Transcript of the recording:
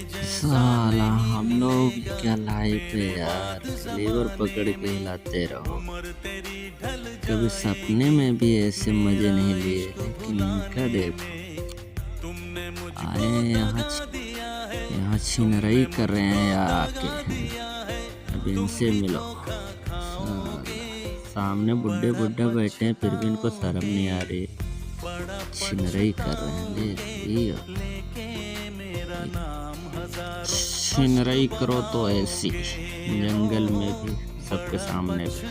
साला हम लोग क्या लाइफ है यार, लीवर पकड़ के हिलाते रहो। कभी सपने में भी ऐसे मजे नहीं लिए, लेकिन इनका देखो, आए यहाँ छिनरई कर रहे हैं यार आके। अब इनसे मिलो। साला सामने बुड्ढे बुड्ढे बैठे हैं, फिर भी इनको शर्म नहीं आ रही। छिनरई कर रहे हैं, ले लियो। छिनरई करो तो ऐसी, जंगल में भी, सबके सामने भी।